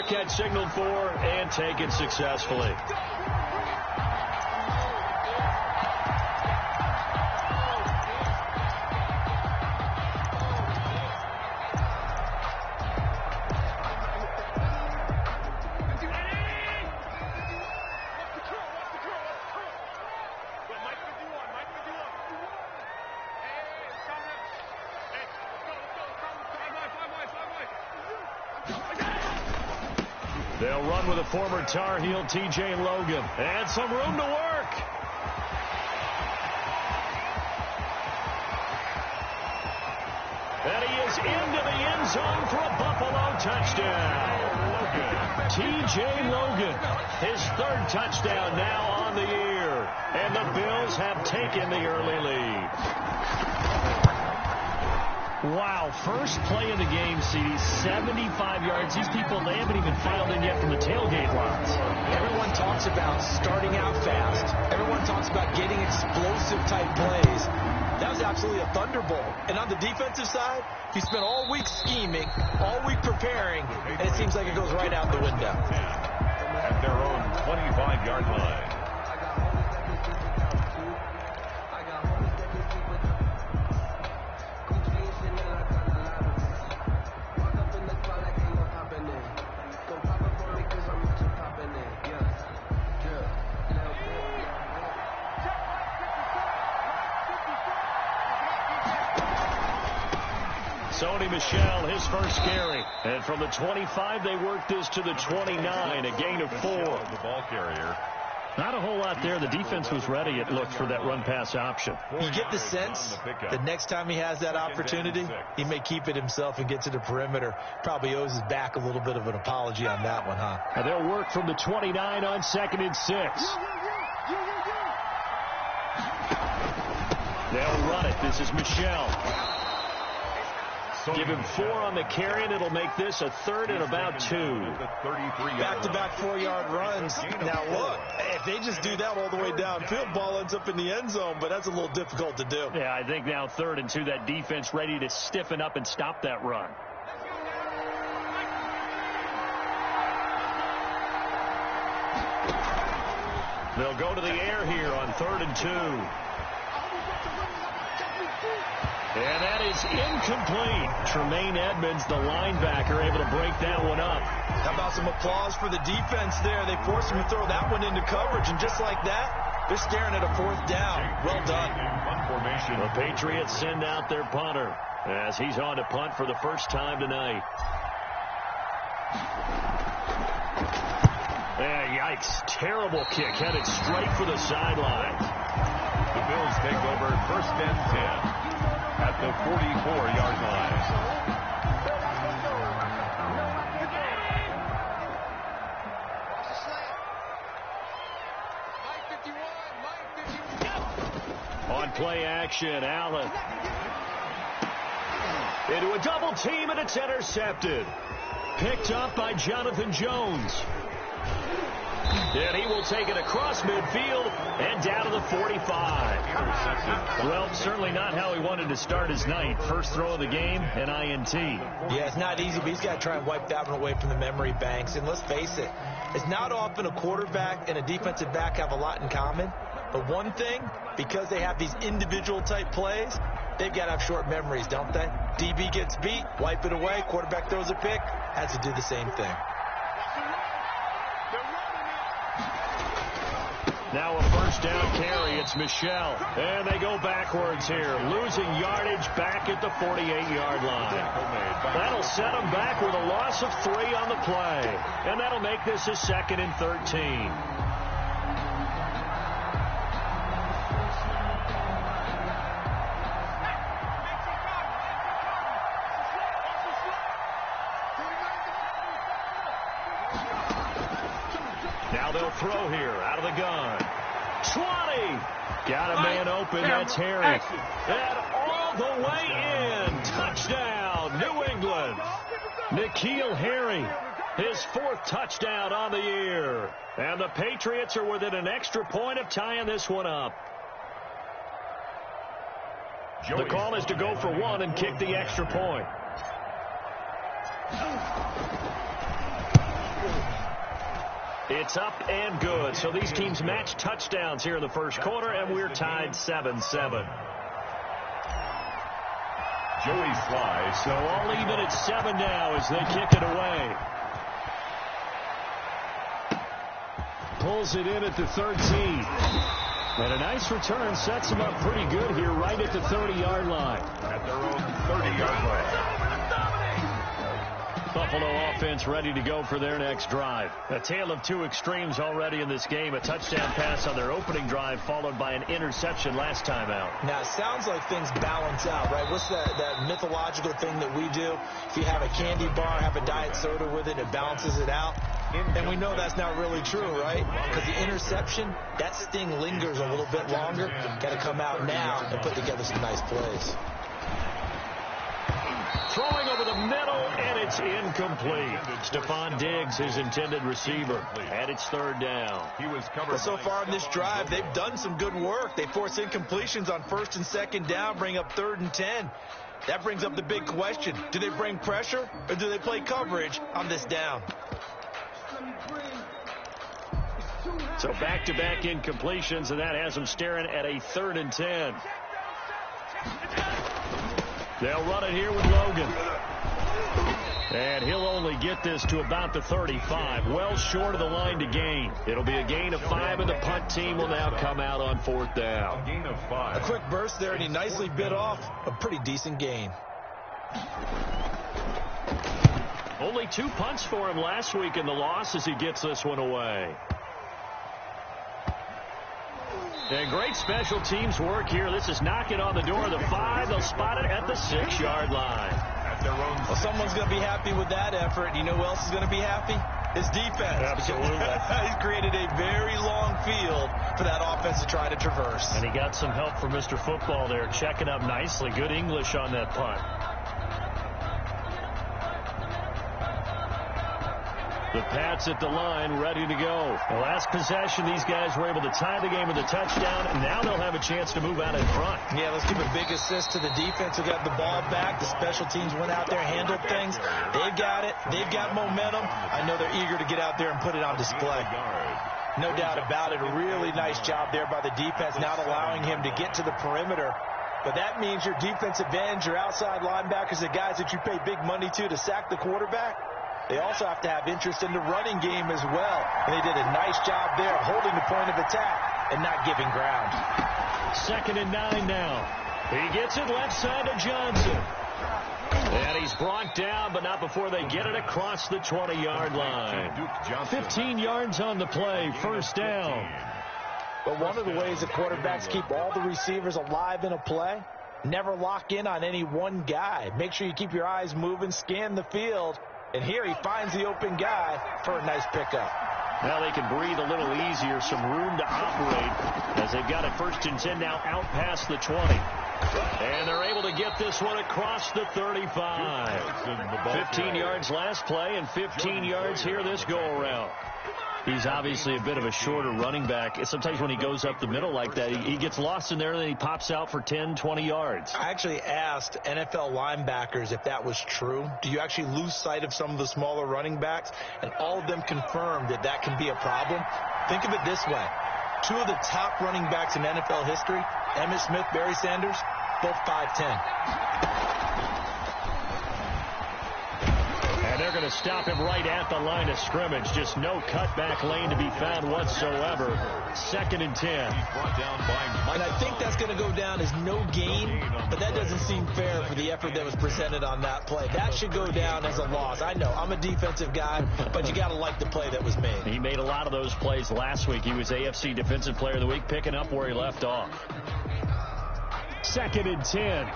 block had signaled for and taken successfully. They'll run with a former Tar Heel, TJ Logan. And some room to work. And he is into the end zone for a Buffalo touchdown. TJ Logan, his third touchdown now on the year. And the Bills have taken the early lead. Wow, first play of the game, CD, 75 yards. These people, they haven't even filed in yet from the tailgate lines. Everyone talks about starting out fast. Everyone talks about getting explosive-type plays. That was absolutely a thunderbolt. And on the defensive side, you spent all week scheming, all week preparing, and it seems like it goes right out the window. At their own 25-yard line. Sony Michel, his first carry. And from the 25, they work this to the 29, a gain of 4. The ball carrier. Not a whole lot there. The defense was ready, it looked, for that run-pass option. You get the sense the next time he has that opportunity, he may keep it himself and get to the perimeter. Probably owes his back a little bit of an apology on that one, huh? And they'll work from the 29 on 2nd and 6. They'll run it. This is Michel. Give him 4 on the carry, and it'll make this a 3rd and about 2. Back-to-back 4-yard runs. Now, look, if they just do that all the way downfield, ball ends up in the end zone, but that's a little difficult to do. Yeah, I think now 3rd and 2, that defense ready to stiffen up and stop that run. They'll go to the air here on 3rd and 2. And that is incomplete. Tremaine Edmonds, the linebacker, able to break that one up. How about some applause for the defense there? They forced him to throw that one into coverage, and just like that, they're staring at a 4th down. Well done. The Patriots send out their punter as he's on to punt for the first time tonight. Yikes. Terrible kick. Headed straight for the sideline. The Bills take over 1st and 10. At the 44-yard line. On play action, Allen. Into a double team, and it's intercepted. Picked up by Jonathan Jones. And he will take it across midfield and down to the 45. Well, certainly not how he wanted to start his night. First throw of the game, an INT. Yeah, it's not easy, but he's got to try and wipe that one away from the memory banks. And let's face it, it's not often a quarterback and a defensive back have a lot in common. But one thing, because they have these individual type plays, they've got to have short memories, don't they? DB gets beat, wipe it away, quarterback throws a pick, has to do the same thing. Now a first down carry. It's Michel. And they go backwards here. Losing yardage back at the 48-yard line. That'll set them back with a loss of 3 on the play. And that'll make this a 2nd and 13. Now they'll throw here out of the gun. 20. Got a man open. That's Harry. And all the way in. Touchdown, New England. N'Keal Harry, his 4th touchdown on the year. And the Patriots are within an extra point of tying this one up. The call is to go for 1 and kick the extra point. It's up and good. So these teams match touchdowns here in the first quarter, and we're tied 7-7. Joey Sly. So all even at 7 now as they kick it away. Pulls it in at the 13. And a nice return sets them up pretty good here right at the 30-yard line. At their own 30-yard line. Buffalo offense ready to go for their next drive. A tale of two extremes already in this game. A touchdown pass on their opening drive followed by an interception last time out. Now, it sounds like things balance out, right? What's that mythological thing that we do? If you have a candy bar, have a diet soda with it, it balances it out. And we know that's not really true, right? Because the interception, that sting lingers a little bit longer. Got to come out now and put together some nice plays. Throwing over the middle, and it's incomplete. Stephon Diggs, his intended receiver, and it's third down. He was covered. So far in this drive, they've done some good work. They force incompletions on first and second down, bring up 3rd and 10. That brings up the big question. Do they bring pressure, or do they play coverage on this down? So back-to-back incompletions, and that has them staring at a 3rd and 10. They'll run it here with Logan. And he'll only get this to about the 35. Well short of the line to gain. It'll be a gain of 5, and the punt team will now come out on 4th down. A gain of 5. A quick burst there, and he nicely bit off a pretty decent gain. Only 2 punts for him last week in the loss as he gets this one away. And great special teams work here. This is knocking on the door of the 5. They'll spot it at the 6-yard line. At their own. Well, someone's going to be happy with that effort. You know who else is going to be happy? His defense. Absolutely. He's created a very long field for that offense to try to traverse. And he got some help from Mr. Football there, checking up nicely. Good English on that punt. The Pats at the line, ready to go. The last possession, these guys were able to tie the game with a touchdown, and now they'll have a chance to move out in front. Yeah, let's give a big assist to the defense who got the ball back. The special teams went out there, handled things. They've got it. They've got momentum. I know they're eager to get out there and put it on display. No doubt about it. A really nice job there by the defense, not allowing him to get to the perimeter. But that means your defensive ends, your outside linebackers, the guys that you pay big money to sack the quarterback, they also have to have interest in the running game as well. And they did a nice job there of holding the point of attack and not giving ground. 2nd and 9 now. He gets it left side to Johnson. And he's brought down, but not before they get it across the 20-yard line. 15 yards on the play, 1st down. But one of the ways that quarterbacks keep all the receivers alive in a play, never lock in on any one guy. Make sure you keep your eyes moving, scan the field. And here he finds the open guy for a nice pickup. Now they can breathe a little easier, some room to operate as they've got a 1st and 10 now out past the 20. And they're able to get this one across the 35. 15 yards last play and 15 yards here this go-around. He's obviously a bit of a shorter running back. Sometimes when he goes up the middle like that, he gets lost in there and then he pops out for 10, 20 yards. I actually asked NFL linebackers if that was true. Do you actually lose sight of some of the smaller running backs? And all of them confirmed that that can be a problem. Think of it this way. 2 of the top running backs in NFL history, Emmitt Smith, Barry Sanders, both 5'10". And they're going to stop him right at the line of scrimmage. Just no cutback lane to be found whatsoever. 2nd and 10. And I think that's going to go down as no gain, but that doesn't seem fair for the effort that was presented on that play. That should go down as a loss. I know, I'm a defensive guy, but you got to like the play that was made. He made a lot of those plays last week. He was AFC Defensive Player of the Week, picking up where he left off. 2nd and 10.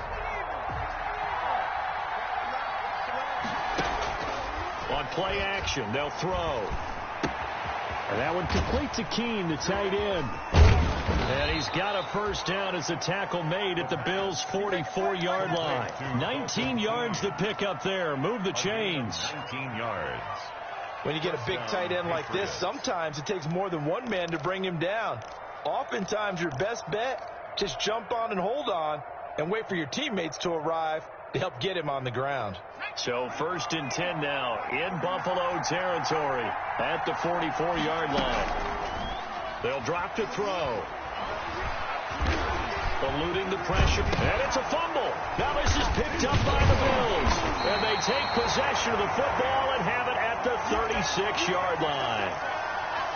On play action, they'll throw. And that one complete to Keene, the tight end. And he's got a 1st down as the tackle made at the Bills' 44-yard line. 19 yards to pick up there. Move the chains. 19 yards. When you get a big tight end like this, sometimes it takes more than one man to bring him down. Oftentimes, your best bet, just jump on and hold on and wait for your teammates to arrive to help get him on the ground. So 1st and 10 now in Buffalo territory at the 44-yard line. They'll drop to throw. Eluding the pressure, and it's a fumble. Now this is picked up by the Bills, and they take possession of the football and have it at the 36-yard line.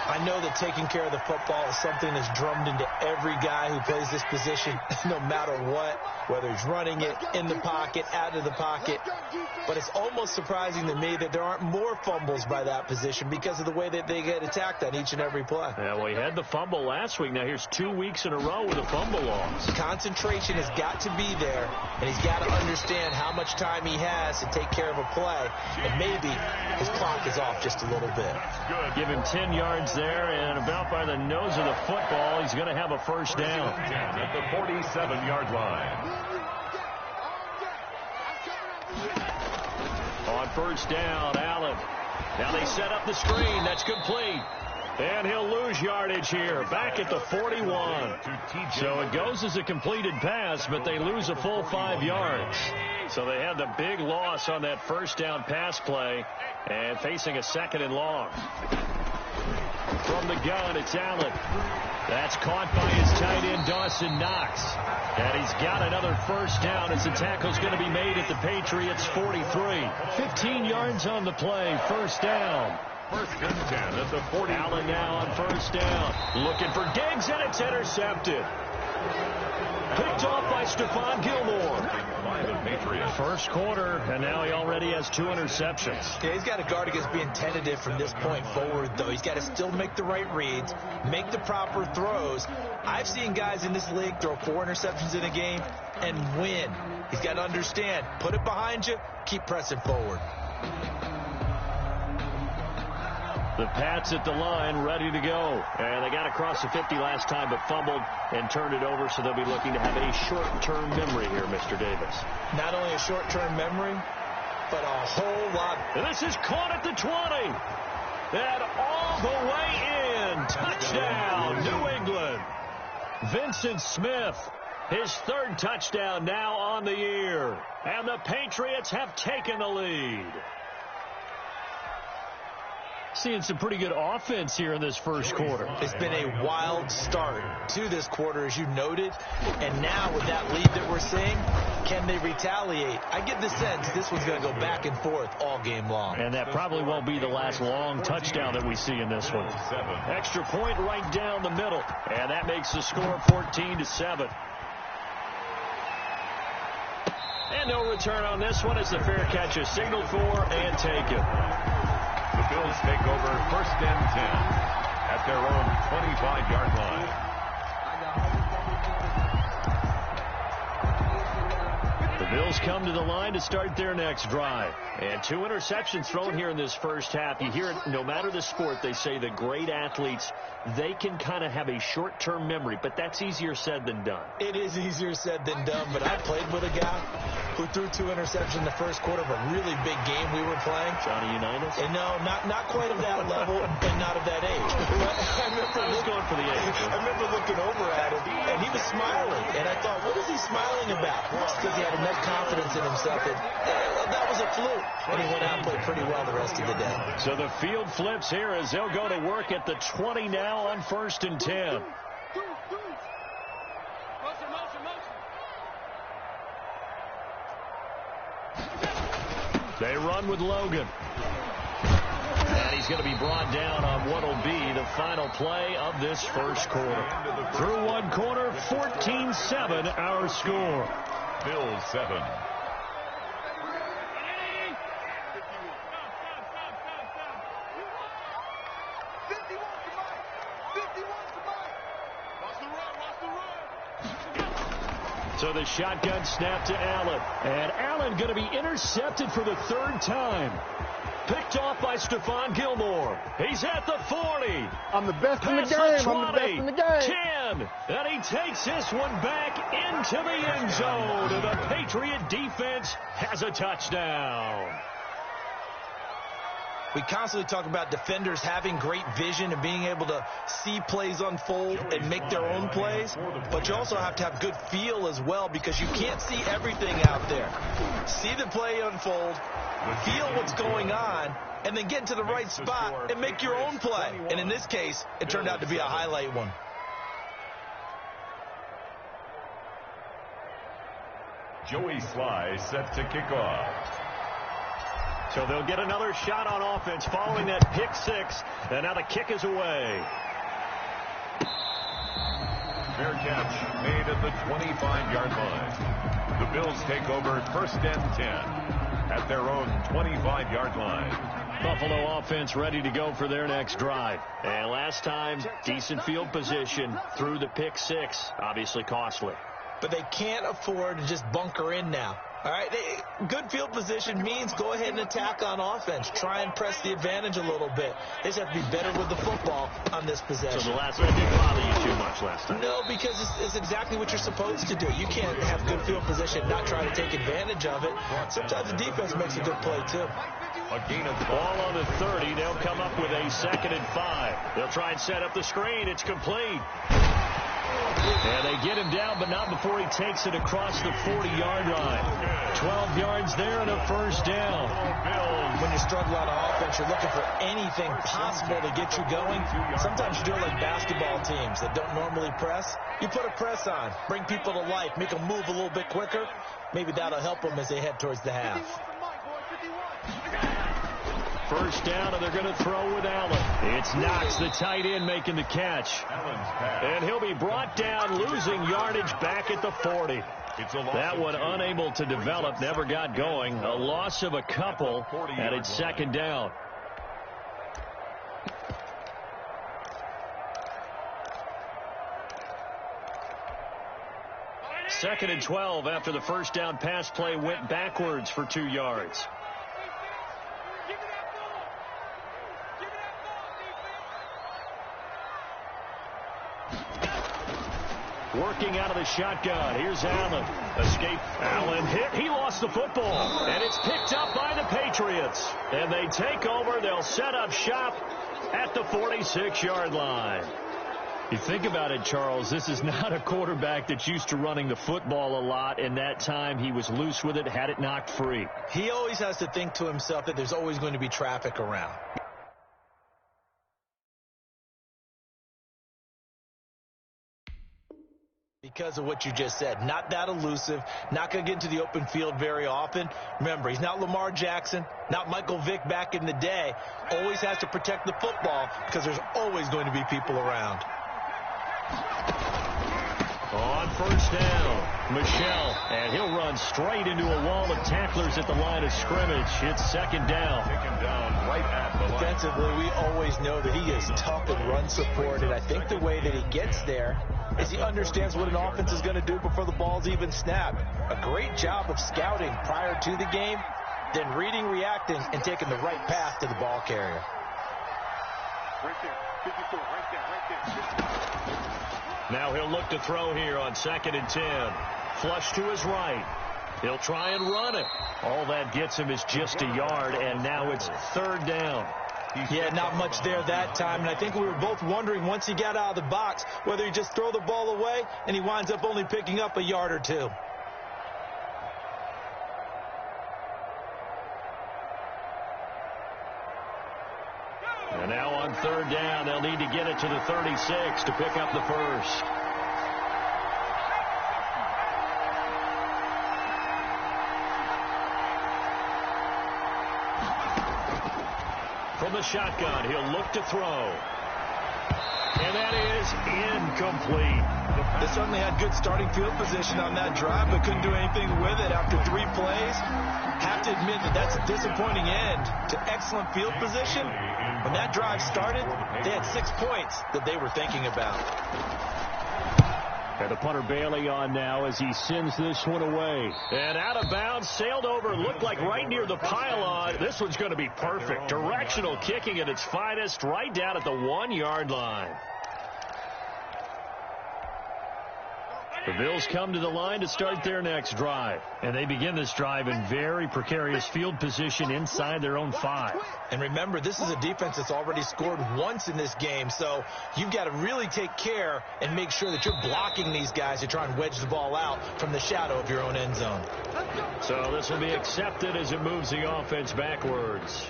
I know that taking care of the football is something that's drummed into every guy who plays this position, no matter what, whether he's running it, in the pocket, out of the pocket. But it's almost surprising to me that there aren't more fumbles by that position because of the way that they get attacked on each and every play. Yeah, well, he had the fumble last week. Now here's 2 weeks in a row with a fumble loss. Concentration has got to be there, and he's got to understand how much time he has to take care of a play, and maybe his clock is off just a little bit. Give him 10 yards there, and about by the nose of the football, he's going to have a first down. At the 47-yard line. On first down, Allen. Now they set up the screen. That's complete. And he'll lose yardage here, back at the 41. So it goes as a completed pass, but they lose a full 5 yards. So they had the big loss on that first down pass play, and facing a 2nd and long. From the gun, it's Allen. That's caught by his tight end, Dawson Knox. And he's got another first down as the tackle's going to be made at the Patriots' 43. 15 yards on the play, first down. 1st and 10 at the 40. Allen now on first down. Looking for Diggs, and it's intercepted. Picked off by Stephon Gilmore. By the Patriots. First quarter, and now he already has 2 interceptions. Yeah, he's got to guard against being tentative from this point forward, though. He's got to still make the right reads, make the proper throws. I've seen guys in this league throw 4 interceptions in a game and win. He's got to understand, put it behind you, keep pressing forward. The Pats at the line, ready to go. And they got across the 50 last time, but fumbled and turned it over, so they'll be looking to have a short-term memory here, Mr. Davis. Not only a short-term memory, but a whole lot. And this is caught at the 20. And all the way in. Touchdown, New England. Vincent Smith, his 3rd touchdown now on the year. And the Patriots have taken the lead. Seeing some pretty good offense here in this first quarter. It's been a wild start to this quarter, as you noted. And now with that lead that we're seeing, can they retaliate? I get the sense this one's going to go back and forth all game long. And that probably won't be the last long touchdown that we see in this one. Extra point right down the middle. And that makes the score 14-7. And no return on this one as the fair catch is signaled for and taken. The Bills take over 1st and 10 at their own 25-yard line. The Bills come to the line to start their next drive. And 2 interceptions thrown here in this first half. You hear it, no matter the sport, they say the great athletes, they can kind of have a short-term memory, but that's easier said than done. It is easier said than done, but I played with a guy who threw 2 interceptions in the first quarter of a really big game we were playing. Johnny Unitas? And no, not quite of that level and not of that age. I was going for the age. I remember looking over at him, and he was smiling. And I thought, what is he smiling about? It's because he had enough confidence in himself that was a fluke. And he went out and played pretty well the rest of the day. So the field flips here as they'll go to work at the 20 now on 1st and 10. They run with Logan. And he's going to be brought down on what will be the final play of this first quarter. Through one quarter, 14-7 our score. Bills 7. So the shotgun snap to Allen. And Allen going to be intercepted for the 3rd time. Picked off by Stephon Gilmore. He's at the 40. I'm the best in the game. I'm the best in the game. 10. And he takes this one back into the end zone. And the Patriot defense has a touchdown. We constantly talk about defenders having great vision and being able to see plays unfold and make their own plays, but you also have to have good feel as well because you can't see everything out there. See the play unfold, feel what's going on, and then get into the right spot and make your own play. And in this case, it turned out to be a highlight one. Joey Sly set to kick off. So they'll get another shot on offense following that pick six. And now the kick is away. Fair catch made at the 25-yard line. The Bills take over 1st and 10 at their own 25-yard line. Buffalo offense ready to go for their next drive. And last time, decent field position through the pick six. Obviously costly. But they can't afford to just bunker in now. All right, good field position means go ahead and attack on offense. Try and press the advantage a little bit. They just have to be better with the football on this possession. So the last one didn't bother you too much last time? No, because it's exactly what you're supposed to do. You can't have good field position, not try to take advantage of it. Sometimes the defense makes a good play, too. A gain of ball on the 30. They'll come up with a 2nd and 5. They'll try and set up the screen. It's complete. And they get him down, but not before he takes it across the 40-yard line. 12 yards there and a 1st down. When you struggle out of offense, you're looking for anything possible to get you going. Sometimes you do it like basketball teams that don't normally press. You put a press on, bring people to life, make them move a little bit quicker. Maybe that'll help them as they head towards the half. 1st down, and they're going to throw with Allen. It's Knox, the tight end, making the catch. And he'll be brought down, losing yardage back at the 40. That one unable to develop, never got going. A loss of a couple, and it's 2nd down. Second and 12 after the 1st down pass play went backwards for 2 yards. Working out of the shotgun. Here's Allen. Escape. Allen hit. He lost the football. And it's picked up by the Patriots. And they take over. They'll set up shop at the 46-yard line. You think about it, Charles, this is not a quarterback that's used to running the football a lot, and that time he was loose with it, had it knocked free. He always has to think to himself that there's always going to be traffic around. Because of what you just said. Not that elusive. Not going to get into the open field very often. Remember, he's not Lamar Jackson, not Michael Vick back in the day. Always has to protect the football because there's always going to be people around. On 1st down, Michelle, and he'll run straight into a wall of tacklers at the line of scrimmage. It's 2nd down. Right at the line. Defensively, we always know that he is tough in run support, and I think the way that he gets there is he understands what an offense is going to do before the ball's even snapped. A great job of scouting prior to the game, then reading, reacting, and taking the right path to the ball carrier. Right there, 54, right there. Now he'll look to throw here on 2nd and 10. Flush to his right. He'll try and run it. All that gets him is just a yard, and now it's 3rd down. Yeah, not much there that time, and I think we were both wondering once he got out of the box whether he just throw the ball away, and he winds up only picking up a yard or two. And now on 3rd down, they'll need to get it to the 36 to pick up the 1st. From the shotgun, he'll look to throw. And that is incomplete. They certainly had good starting field position on that drive, but couldn't do anything with it after 3 plays. Have to admit that that's a disappointing end to excellent field position. When that drive started, they had 6 points that they were thinking about. And the punter Bailey on now as he sends this one away. And out of bounds, sailed over, looked like right near the pylon. This one's going to be perfect. Directional kicking at its finest, right down at the 1-yard line. The Bills come to the line to start their next drive. And they begin this drive in very precarious field position inside their own 5. And remember, this is a defense that's already scored once in this game, so you've got to really take care and make sure that you're blocking these guys to try and wedge the ball out from the shadow of your own end zone. So this will be accepted as it moves the offense backwards.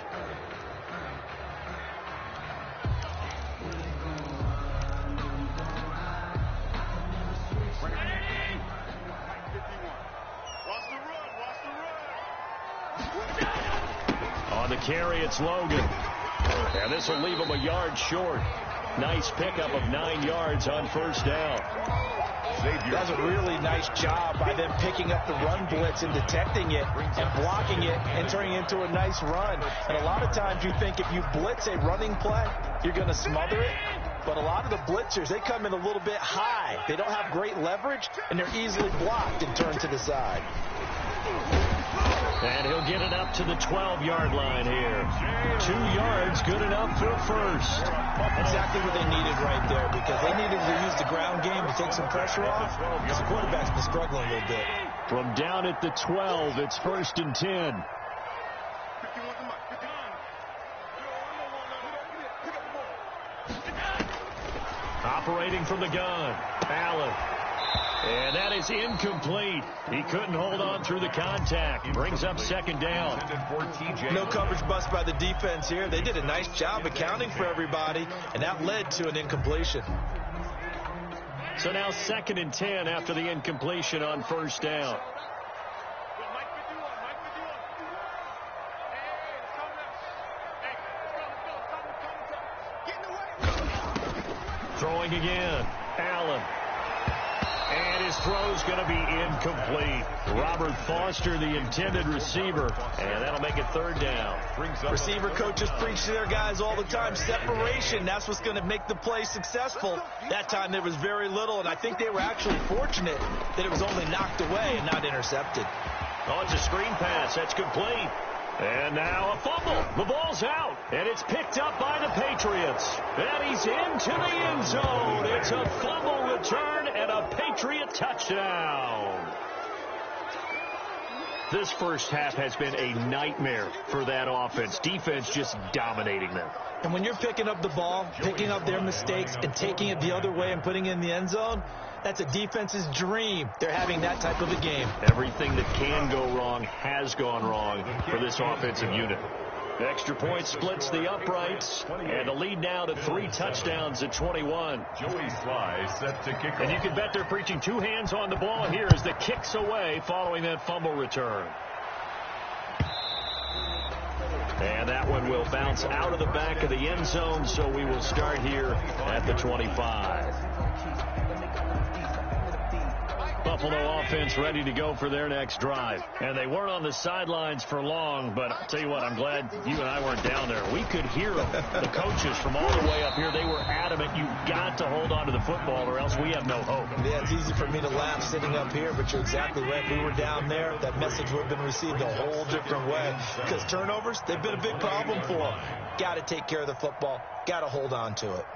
On the carry, it's Logan. And this will leave him a yard short. Nice pickup of 9 yards on first down. That's a really nice job by them picking up the run blitz and detecting it and blocking it and turning it into a nice run. And a lot of times you think if you blitz a running play, you're going to smother it. But a lot of the blitzers, they come in a little bit high. They don't have great leverage, and they're easily blocked and turned to the side. And he'll get it up to the 12-yard line here. 2 yards, good enough for a first. Exactly what they needed right there, because they needed to use the ground game to take some pressure off, because the quarterback's been struggling a little bit. From down at the 12, it's 1st and 10. Operating from the gun, Allen. And that is incomplete. He couldn't hold on through the contact. Brings up 2nd down. No coverage bust by the defense here. They did a nice job accounting for everybody, and that led to an incompletion. So now 2nd and 10 after the incompletion on first down. Throwing again, Allen. And his throw's going to be incomplete. Robert Foster, the intended receiver, and that'll make it 3rd down. Receiver coaches preach to their guys all the time. Separation, that's what's going to make the play successful. That time there was very little, and I think they were actually fortunate that it was only knocked away and not intercepted. Oh, it's a screen pass. That's complete. And now a fumble. The ball's out, and it's picked up by the Patriots. And he's into the end zone. It's a fumble return and a Patriot touchdown. This first half has been a nightmare for that offense. Defense just dominating them. And when you're picking up the ball, picking up their mistakes, and taking it the other way and putting it in the end zone, that's a defense's dream. They're having that type of a game. Everything that can go wrong has gone wrong for this offensive unit. The extra point splits the uprights, and the lead now to 3 touchdowns at 21. Joey Sly set to kick off. And you can bet they're preaching 2 hands on the ball here as the kick's away following that fumble return. And that one will bounce out of the back of the end zone, so we will start here at the 25. Buffalo offense ready to go for their next drive. And they weren't on the sidelines for long, but I'll tell you what, I'm glad you and I weren't down there. We could hear them, the coaches from all the way up here. They were adamant, you've got to hold on to the football or else we have no hope. Yeah, it's easy for me to laugh sitting up here, but you're exactly right. If we were down there, that message would have been received a whole different way. Because turnovers, they've been a big problem for them. Got to take care of the football. Got to hold on to it.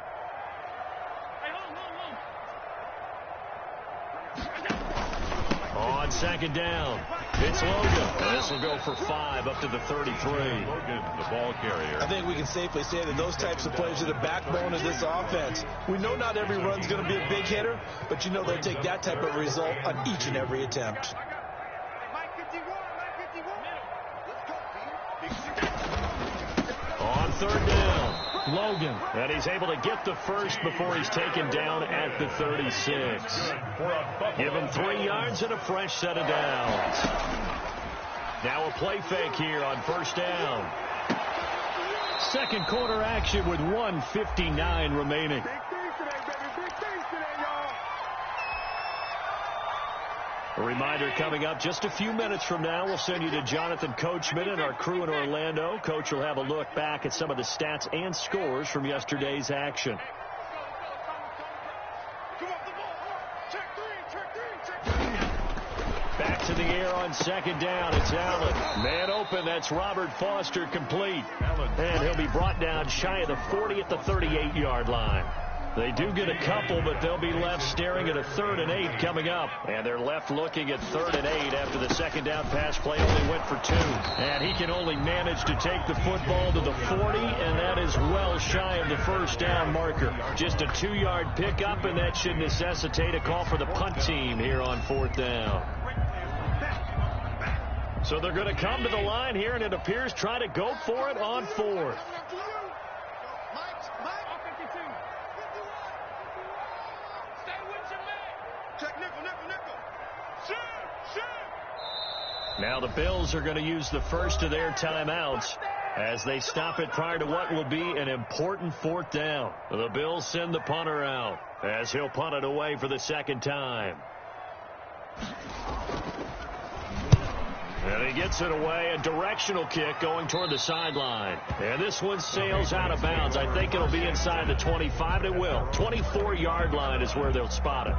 On 2nd down, it's Logan. And this will go for 5 up to the 33. Logan, the ball carrier. I think we can safely say that those types of plays are the backbone of this offense. We know not every run's going to be a big hitter, but you know they'll take that type of result on each and every attempt. On 3rd down, Logan. And he's able to get the first before he's taken down at the 36. Give him 3 yards and a fresh set of downs. Now a play fake here on 1st down. 2nd quarter action with 1:59 remaining. A reminder coming up just a few minutes from now, we'll send you to Jonathan Coachman and our crew in Orlando. Coach will have a look back at some of the stats and scores from yesterday's action. Back to the air on 2nd down. It's Allen. Man open. That's Robert Foster complete. And he'll be brought down shy of the 40 at the 38-yard line. They do get a couple, but they'll be left staring at a 3rd and 8 coming up. And they're left looking at 3rd and 8 after the second down pass play only went for 2. And he can only manage to take the football to the 40, and that is well shy of the first down marker. Just a 2-yard pickup, and that should necessitate a call for the punt team here on 4th down. So they're going to come to the line here, and it appears try to go for it on 4th. Now the Bills are going to use the first of their timeouts as they stop it prior to what will be an important 4th down. The Bills send the punter out as he'll punt it away for the second time. And he gets it away, a directional kick going toward the sideline. And this one sails out of bounds. I think it'll be inside the 25, and it will. 24-yard line is where they'll spot it.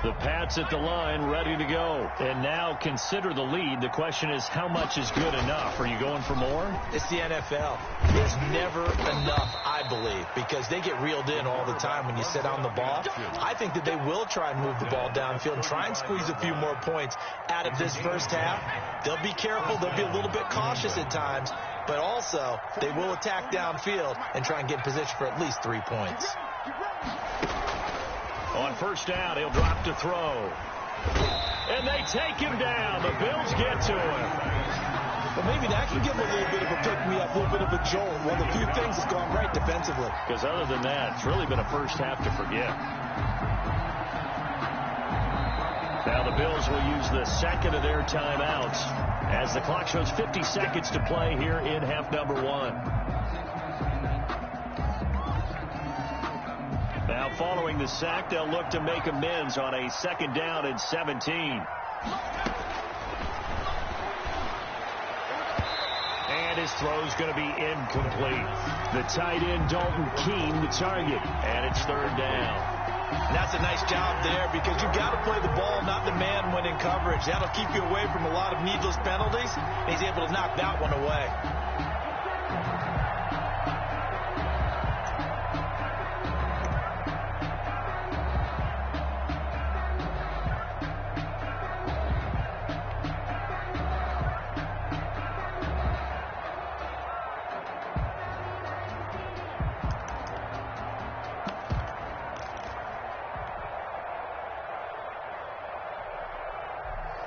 The Pats at the line, ready to go. And now consider the lead. The question is, how much is good enough? Are you going for more? It's the NFL. There's never enough, I believe, because they get reeled in all the time when you sit on the ball. I think that they will try and move the ball downfield and try and squeeze a few more points out of this first half. They'll be careful. They'll be a little bit cautious at times, but also they will attack downfield and try and get in position for at least 3 points. On first down, he'll drop to throw. And they take him down. The Bills get to him. Well, maybe that can give him a little bit of a pick-me-up, a little bit of a jolt. One of the few things that's gone right defensively. Because other than that, it's really been a first half to forget. Now the Bills will use the second of their timeouts as the clock shows 50 seconds to play here in half number 1. Now, following the sack, they'll look to make amends on a 2nd down and 17. And his throw's going to be incomplete. The tight end, Dalton Keene, the target. And it's 3rd down. And that's a nice job there because you've got to play the ball, not the man when in coverage. That'll keep you away from a lot of needless penalties. And he's able to knock that one away.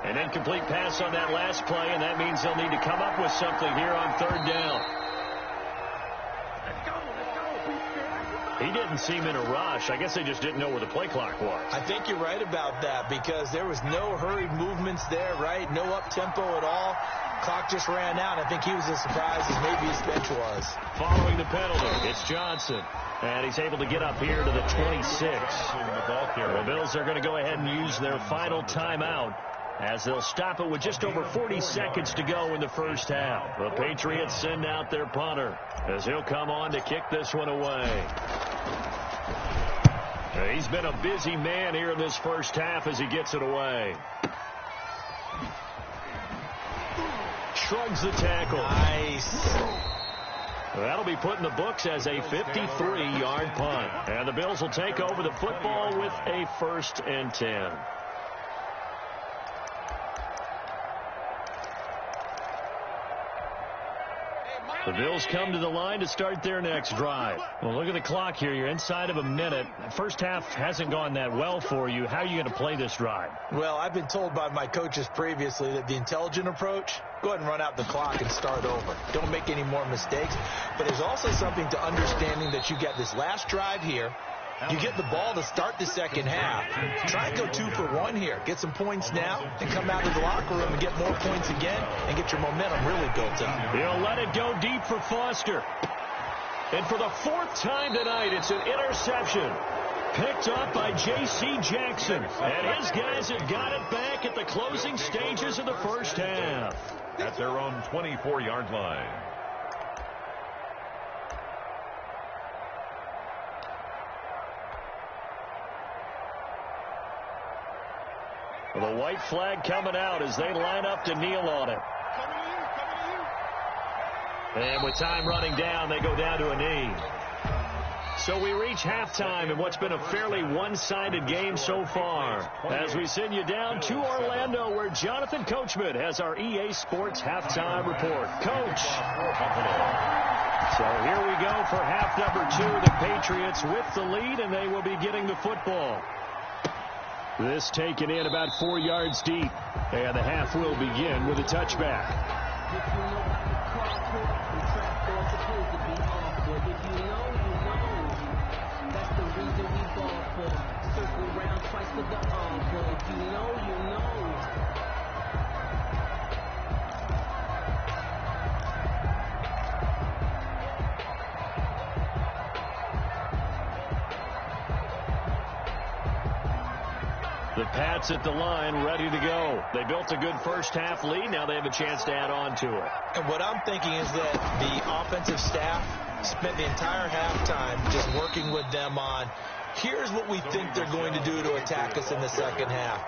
An incomplete pass on that last play, and that means they'll need to come up with something here on 3rd down. He didn't seem in a rush. I guess they just didn't know where the play clock was. I think you're right about that because there was no hurried movements there, right? No up-tempo at all. Clock just ran out. I think he was as surprised as maybe his bench was. Following the penalty, it's Johnson. And he's able to get up here to the 26. The Bills are going to go ahead and use their final timeout as they'll stop it with just over 40 seconds to go in the first half. The Patriots send out their punter as he'll come on to kick this one away. He's been a busy man here in this first half as he gets it away. Shrugs the tackle. Nice. That'll be put in the books as a 53-yard punt. And the Bills will take over the football with a 1st and 10. The Bills come to the line to start their next drive. Well, look at the clock here. You're inside of a minute. First half hasn't gone that well for you. How are you going to play this drive? Well, I've been told by my coaches previously that the intelligent approach, go ahead and run out the clock and start over. Don't make any more mistakes. But there's also something to understanding that you get this last drive here. You get the ball to start the second half. Try and go 2 for 1 here. Get some points now and come out of the locker room and get more points again and get your momentum really built up. He'll let it go deep for Foster. And for the 4th time tonight, it's an interception. Picked up by J.C. Jackson. And his guys have got it back at the closing stages of the first half. At their own 24-yard line. The white flag coming out as they line up to kneel on it. And with time running down, they go down to a knee. So we reach halftime in what's been a fairly one-sided game so far. As we send you down to Orlando, where Jonathan Coachman has our EA Sports halftime report. Coach. So here we go for half number 2. The Patriots with the lead, and they will be getting the football. This taken in about 4 yards deep. And the half will begin with a touchback. The Pats at the line, ready to go. They built a good first-half lead. Now they have a chance to add on to it. And what I'm thinking is that the offensive staff spent the entire halftime just working with them on, here's what we think they're going to do to attack us in the second half.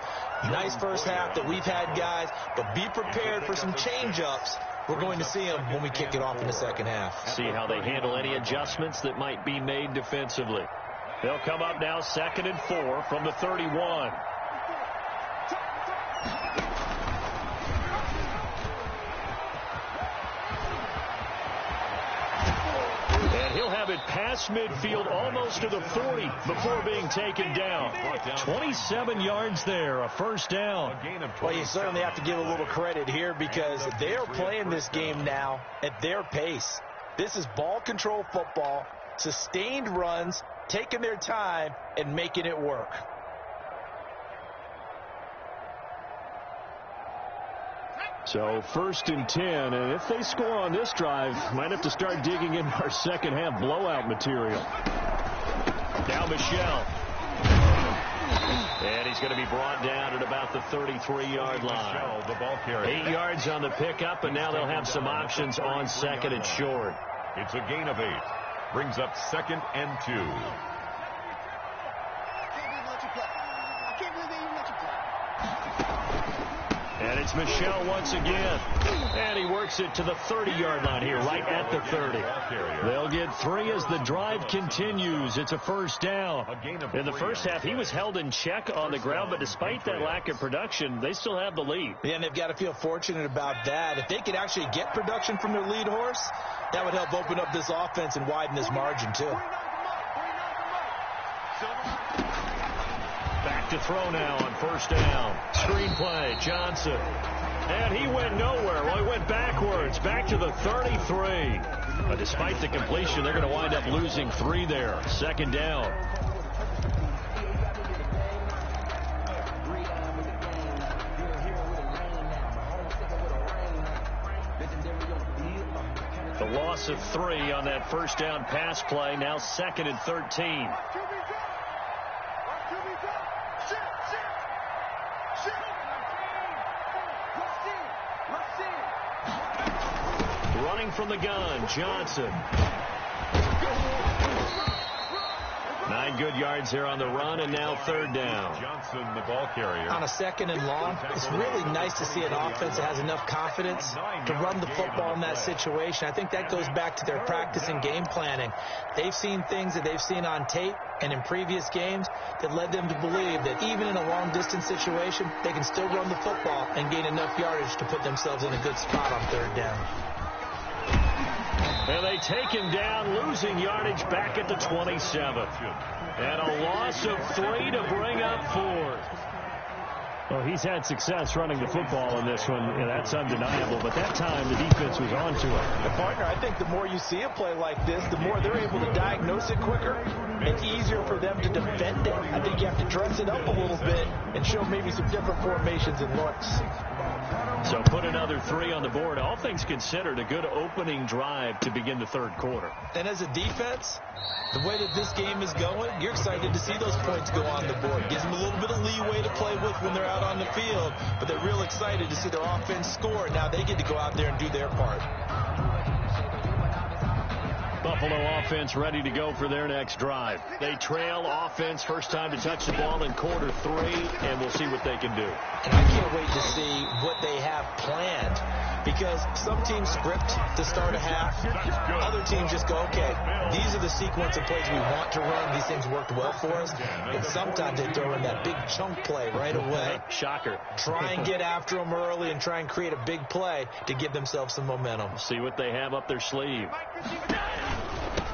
Nice first half that we've had, guys, but be prepared for some change-ups. We're going to see them when we kick it off in the second half. See how they handle any adjustments that might be made defensively. They'll come up now 2nd and 4 from the 31. And he'll have it past midfield almost to the 40 before being taken down. 27 yards there, a first down. Well, you certainly have to give a little credit here because they are playing this game now at their pace. This is ball control football, sustained runs, taking their time and making it work. So 1st and 10, and if they score on this drive, might have to start digging in our second half blowout material. Now Michelle. And he's going to be brought down at about the 33-yard line. The ball carrier. 8 yards on the pickup, and now they'll have some options on 2nd and short. It's a gain of 8. Brings up 2nd and 2. And it's Michelle once again. And he works it to the 30-yard line here, right at the 30. They'll get 3 as the drive continues. It's a first down. In the first half, he was held in check on the ground, but despite that lack of production, they still have the lead. Yeah, and they've got to feel fortunate about that. If they could actually get production from their lead horse, that would help open up this offense and widen this margin, too. Back to throw now on first down. Screen play, Johnson. And he went nowhere. Well, he went backwards, back to the 33. But despite the completion, they're going to wind up losing 3 there. 2nd down. The loss of 3 on that first down pass play. Now 2nd and 13. Running from the gun, Johnson. 9 good yards there on the run, and now 3rd down. Johnson, the ball carrier. On a 2nd and long, it's really nice to see an offense that has enough confidence to run the football in that situation. I think that goes back to their practice and game planning. They've seen things that they've seen on tape and in previous games that led them to believe that even in a long-distance situation, they can still run the football and gain enough yardage to put themselves in a good spot on 3rd down. And they take him down, losing yardage back at the 27. And a loss of 3 to bring up 4. Well, he's had success running the football in this one, and that's undeniable. But that time, the defense was on to it. The partner, I think the more you see a play like this, the more they're able to diagnose it quicker and easier for them to defend it. I think you have to dress it up a little bit and show maybe some different formations and looks. So put another 3 on the board. All things considered, a good opening drive to begin the 3rd quarter. And as a defense, the way that this game is going, you're excited to see those points go on the board. Gives them a little bit of leeway to play with when they're out on the field, but they're real excited to see their offense score. Now they get to go out there and do their part. Buffalo offense ready to go for their next drive. They trail offense, first time to touch the ball in quarter 3, and we'll see what they can do. And I can't wait to see what they have planned, because some teams script to start a half. Other teams just go, okay, these are the sequence of plays we want to run. These things worked well for us. And sometimes they throw in that big chunk play right away. Shocker. Try and get after them early and try and create a big play to give themselves some momentum. See what they have up their sleeve.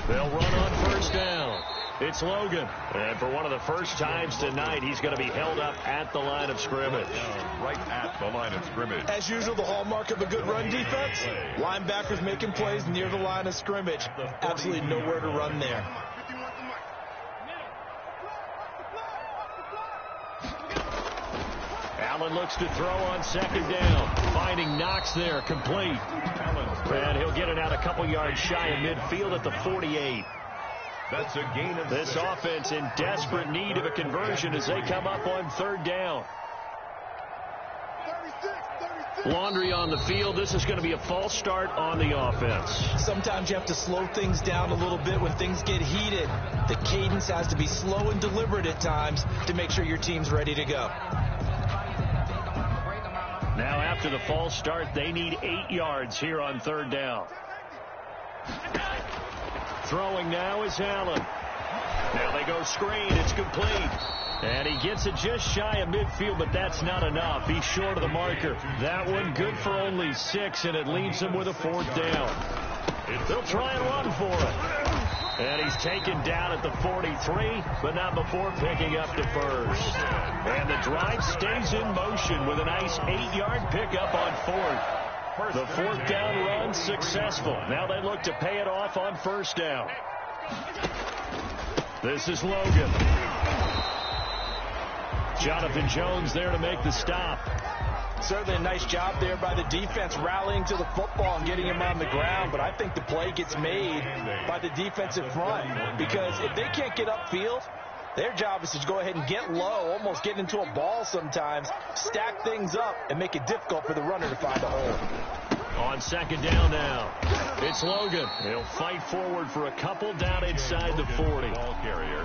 They'll run on first down. It's Logan. And for one of the first times tonight, he's going to be held up at the line of scrimmage. Right at the line of scrimmage. As usual, the hallmark of a good run defense, linebackers making plays near the line of scrimmage. Absolutely nowhere to run there. Allen looks to throw on second down. Finding Knox there, complete. And he'll get it out a couple yards shy of midfield at the 48. That's a gain of This 6. offense in desperate need of a conversion as they come up on third down. Laundry on the field. This is going to be a false start on the offense. Sometimes you have to slow things down a little bit when things get heated. The cadence has to be slow and deliberate at times to make sure your team's ready to go. Now after the false start, they need 8 yards here on third down. Throwing now is Allen. Now they go screen. It's complete. And he gets it just shy of midfield, but that's not enough. He's short of the marker. That one good for only 6, and it leaves him with a 4th down. They'll try and run for it. And he's taken down at the 43, but not before picking up the first. And the drive stays in motion with a nice 8-yard pickup on 4th. The 4th down run successful. Now they look to pay it off on first down. This is Logan. Jonathan Jones there to make the stop. Certainly a nice job there by the defense rallying to the football and getting him on the ground, but I think the play gets made by the defensive front, because if they can't get upfield, their job is to go ahead and get low, almost get into a ball sometimes, stack things up, and make it difficult for the runner to find a hole. On second down now, it's Logan. He'll fight forward for a couple down inside the 40. Ball carrier.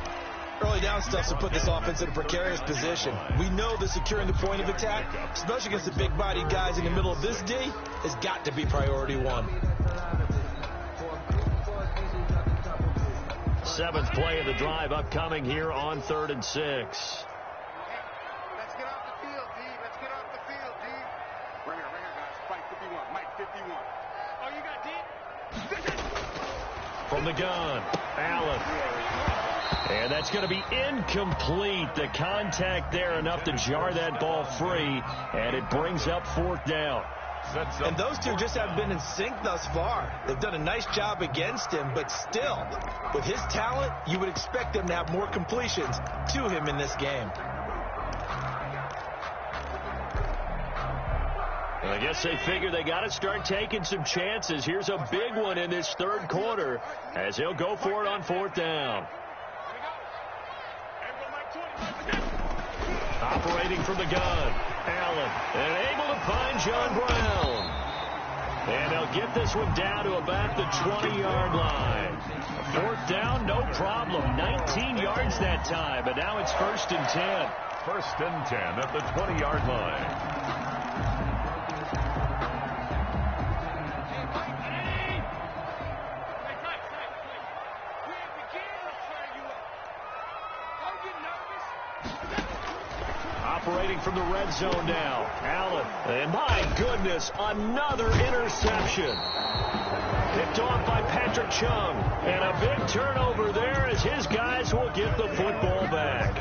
Early down stuff to put this offense in a precarious position. We know that securing the point of attack, especially against the big-bodied guys in the middle of this D, has got to be priority 1. 7th play of the drive upcoming here on 3rd and 6. Let's get off the field, D. Let's get off the field, D. Right here, guys. Fight 51. Mike 51. Oh, you got D? From the gun, Allen. And that's going to be incomplete. The contact there enough to jar that ball free, and it brings up 4th down. And those two just haven't been in sync thus far. They've done a nice job against him, but still, with his talent, you would expect him to have more completions to him in this game. I guess they figure they got to start taking some chances. Here's a big one in this 3rd quarter as he'll go for it on 4th down. Operating from the gun, Allen, and able to find John Brown. And they'll get this one down to about the 20-yard line. 4th down, no problem. 19 yards that time, but now it's 1st and 10. 1st and 10 at the 20-yard line. Operating from the red zone now, Allen. And my goodness, another interception. Picked off by Patrick Chung. And a big turnover there as his guys will get the football back.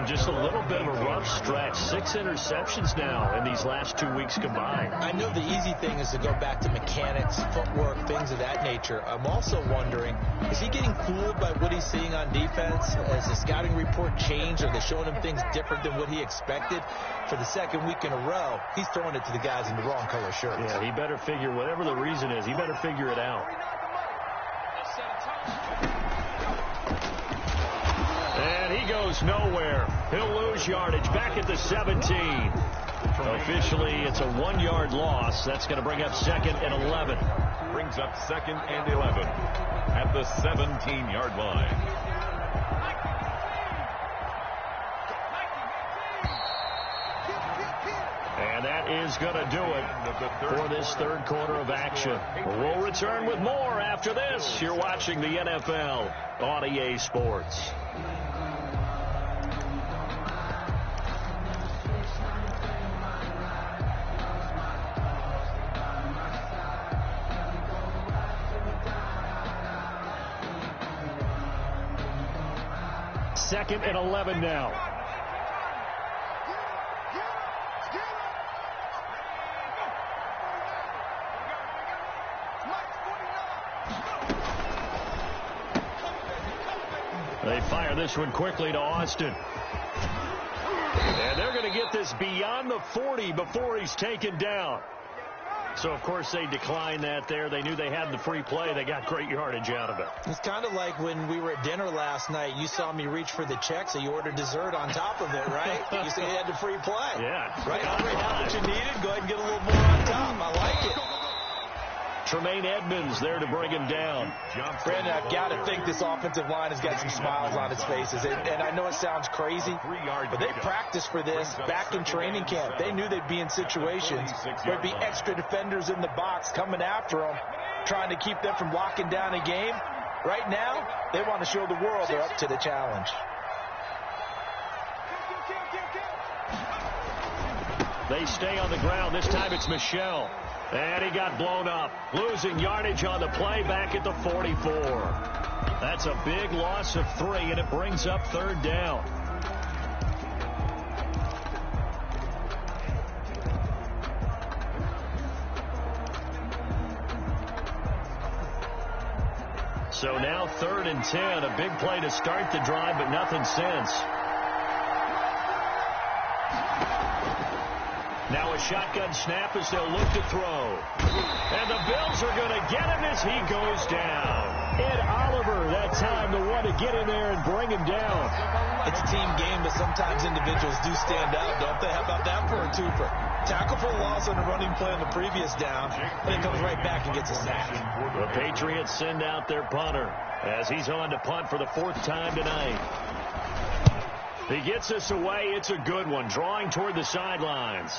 Just a little bit of a rough stretch. 6 interceptions now in these last 2 weeks combined. I know the easy thing is to go back to mechanics, footwork, things of that nature. I'm also wondering, is he getting fooled by what he's seeing on defense? Has the scouting report changed? Are they showing him things different than what he expected? For the 2nd week in a row, he's throwing it to the guys in the wrong color shirts. Yeah, he better figure, whatever the reason is, he better figure it out. And he goes nowhere. He'll lose yardage back at the 17. Officially, it's a 1-yard loss. That's going to bring up 2nd and 11. Brings up 2nd and 11 at the 17-yard line. And that is going to do it for this third quarter of action. We'll return with more after this. You're watching the NFL on EA Sports. Second and 11 now. They fire this one quickly to Austin. And they're going to get this beyond the 40 before he's taken down. So, of course, they declined that there. They knew they had the free play. They got great yardage out of it. It's kind of like when we were at dinner last night. You saw me reach for the check, so you ordered dessert on top of it, right? You said you had the free play. Yeah. Right? Already had what you needed. Go ahead and get a little more on top. I like it. Tremaine Edmonds there to bring him down. Brandon, I've got to think this offensive line has got some smiles on its faces. And I know it sounds crazy, but they practiced for this back in training camp. They knew they'd be in situations where there'd be extra defenders in the box coming after them, trying to keep them from locking down a game. Right now, they want to show the world they're up to the challenge. They stay on the ground. This time it's Michel. And he got blown up, losing yardage on the play back at the 44. That's a big loss of 3, and it brings up 3rd down. So now 3rd and 10, a big play to start the drive, but nothing since. Now a shotgun snap as they'll look to throw. And the Bills are going to get him as he goes down. Ed Oliver, that time, the one to get in there and bring him down. It's a team game, but sometimes individuals do stand out, don't they? How about that for a twofer? Tackle for loss on the running play on the previous down, and it comes right back and gets a sack. The Patriots send out their punter as he's on to punt for the 4th time tonight. He gets us away. It's a good one, drawing toward the sidelines.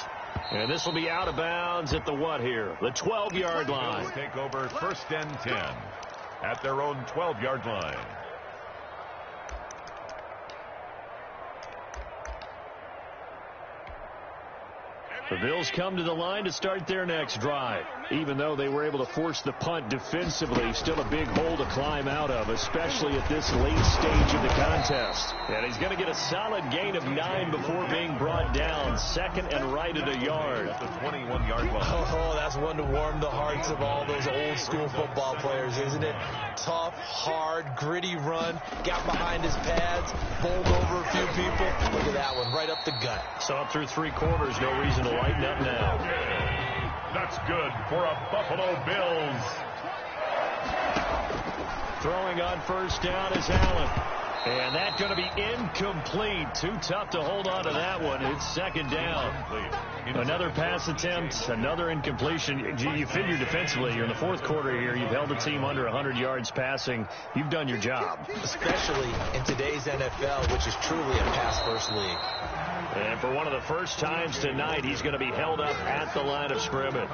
And this will be out of bounds at the what here? The 12-yard line. Bills take over 1st and 10 at their own 12-yard line. The Bills come to the line to start their next drive. Even though they were able to force the punt defensively, still a big hole to climb out of, especially at this late stage of the contest. And he's going to get a solid gain of 9 before being brought down. 2nd and right at a yard. At the 21-yard line. Oh, that's one to warm the hearts of all those old-school football players, isn't it? Tough, hard, gritty run. Got behind his pads, bowled over a few people. Look at that one, right up the gut. Saw it through 3 quarters. No reason to lighten up now. That's good for a Buffalo Bills. Throwing on 1st down is Allen. And that's going to be incomplete. Too tough to hold on to that one. It's 2nd down. Another pass attempt, another incompletion. You figure defensively, you're in the 4th quarter here. You've held the team under 100 yards passing. You've done your job. Especially in today's NFL, which is truly a pass-first league. And for one of the first times tonight, he's going to be held up at the line of scrimmage.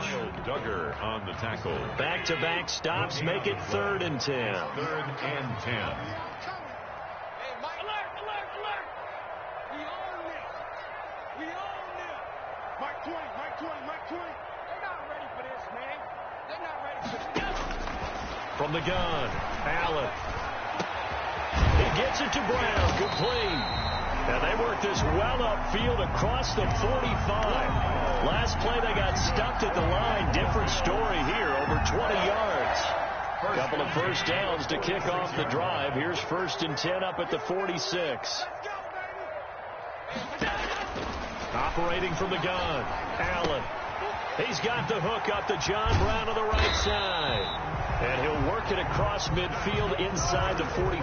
Duggar on the tackle. Back-to-back stops make it 3rd and 10. 3rd and 10. From the gun, Allen. He gets it to Brown, complete. And they work this well upfield across the 45. Last play they got stuck at the line. Different story here, over 20 yards. A couple of 1st downs to kick off the drive. Here's 1st and 10 up at the 46. Operating from the gun, Allen. He's got the hook up to John Brown on the right side. And he'll work it across midfield inside the 45.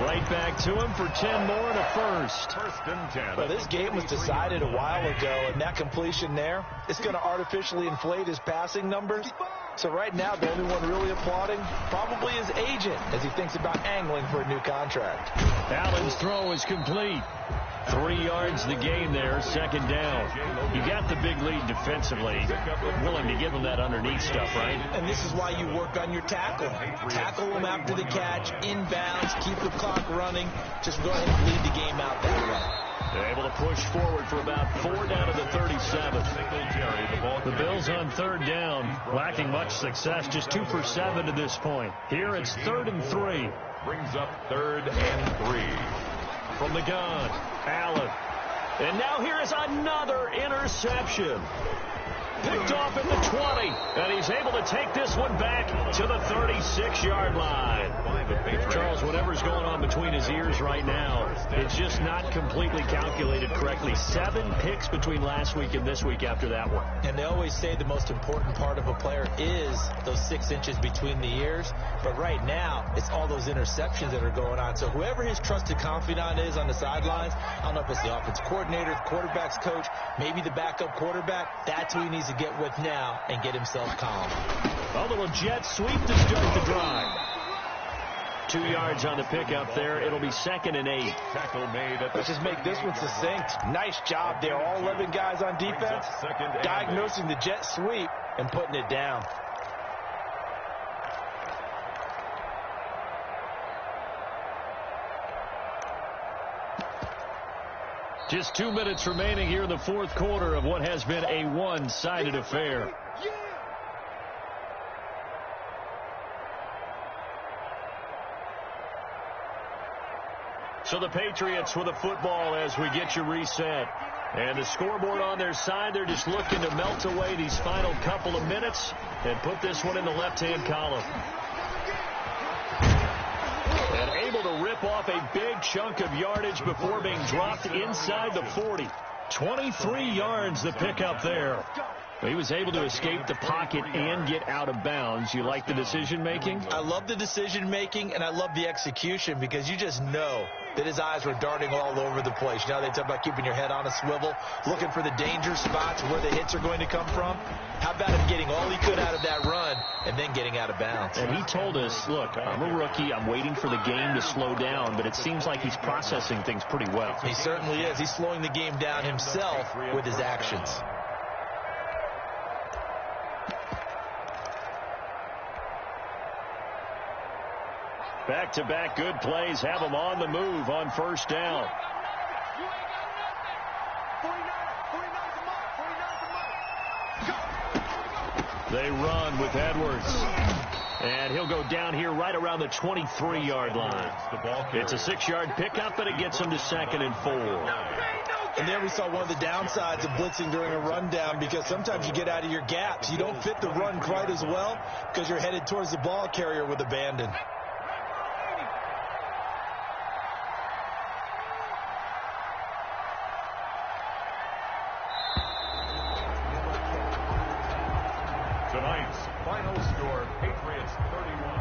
Right back to him for 10 more and a first. First and 10. Well, this game was decided a while ago, and that completion there, it's going to artificially inflate his passing numbers. So right now, the only one really applauding probably his agent as he thinks about angling for a new contract. Allen's throw is complete. 3 yards the gain there, second down. You got the big lead defensively. Willing to give them that underneath stuff, right? And this is why you work on your tackle. Tackle them after the catch, inbounds, keep the clock running. Just go ahead and lead the game out that way. They're able to push forward for about 4 down to the 37. The Bills on third down, lacking much success, just 2 for 7 to this point. Here it's 3rd and 3. Brings up 3rd and 3. From the gun, Allen. And now here is another interception. Picked off at the 20, and he's able to take this one back to the 36-yard line. Charles, whatever's going on between his ears right now, it's just not completely calculated correctly. 7 picks between last week and this week after that one. And they always say the most important part of a player is those 6 inches between the ears. But right now, it's all those interceptions that are going on. So whoever his trusted confidant is on the sidelines, I don't know if it's the offensive coordinator, the quarterback's coach, maybe the backup quarterback, that's who he needs to get with now and get himself calm. A little jet sweep to start the drive. 2 yards on the pickup there. It'll be 2nd and 8. Tackle made at Let's just make this one succinct. Nice job there. All 11 guys on defense diagnosing the jet sweep and putting it down. Just 2 minutes remaining here in the 4th quarter of what has been a one-sided affair. So the Patriots with the football as we get you reset. And the scoreboard on their side, they're just looking to melt away these final couple of minutes and put this one in the left-hand column. And able to rip off a big chunk of yardage before being dropped inside the 40. 23 yards the pickup there. He was able to escape the pocket and get out of bounds. You like the decision-making? I love the decision-making, and I love the execution because you just know that his eyes were darting all over the place. You know, they talk about keeping your head on a swivel, looking for the danger spots where the hits are going to come from. How about him getting all he could out of that run and then getting out of bounds? And he told us, look, I'm a rookie. I'm waiting for the game to slow down, but it seems like he's processing things pretty well. He certainly is. He's slowing the game down himself with his actions. Back-to-back good plays have them on the move on first down. They run with Edwards. And he'll go down here right around the 23-yard line. It's a 6-yard pickup, but it gets him to 2nd and 4. And there we saw one of the downsides of blitzing during a rundown because sometimes you get out of your gaps. You don't fit the run quite as well because you're headed towards the ball carrier with abandon. Tonight's final score, Patriots 31.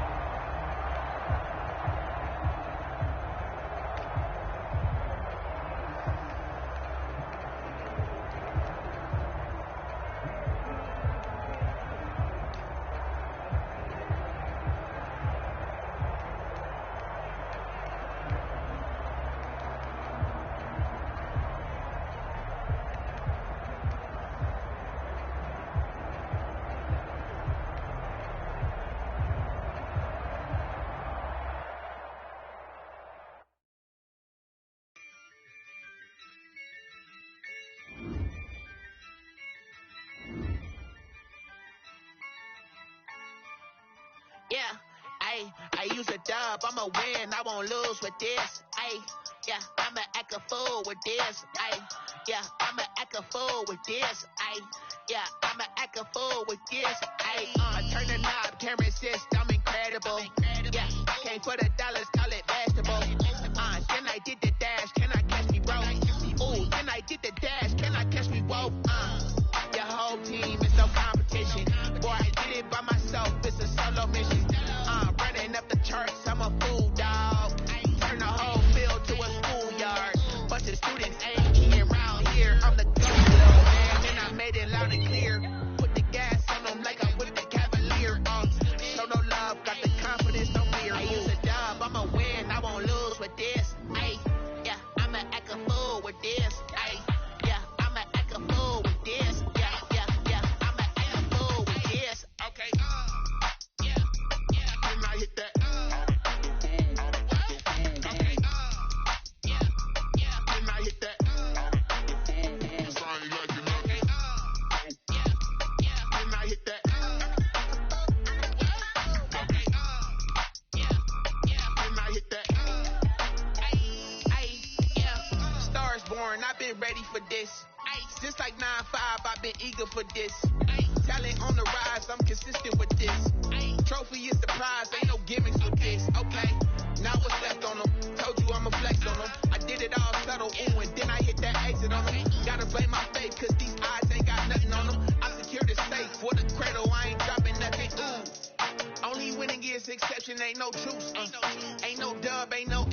Yeah, I use a dub, I'ma win, I won't lose with this, yeah, I'ma act a fool with this, yeah, I'ma act a fool with this, yeah, I'ma act a fool with this, turn the knob, can't resist, I'm incredible, yeah, came for the dollars, call it vegetable, then I did the dash, can I catch me, bro, ooh, then I did the dash, can I catch me, whoa, your whole team is ready for this. Since like 9-5, I've been eager for this. Talent on the rise, I'm consistent with this. Trophy is the prize, ain't no gimmicks with this. Okay, now what's left on them? Told you I'ma flex on them. I did it all subtle, ooh, and then I hit that exit on them. Gotta blame my fate, cause these eyes ain't got nothing on them. I secured the safe for the cradle, I ain't dropping nothing, ooh. Only winning is exception, ain't no truce. Ain't no dub, ain't no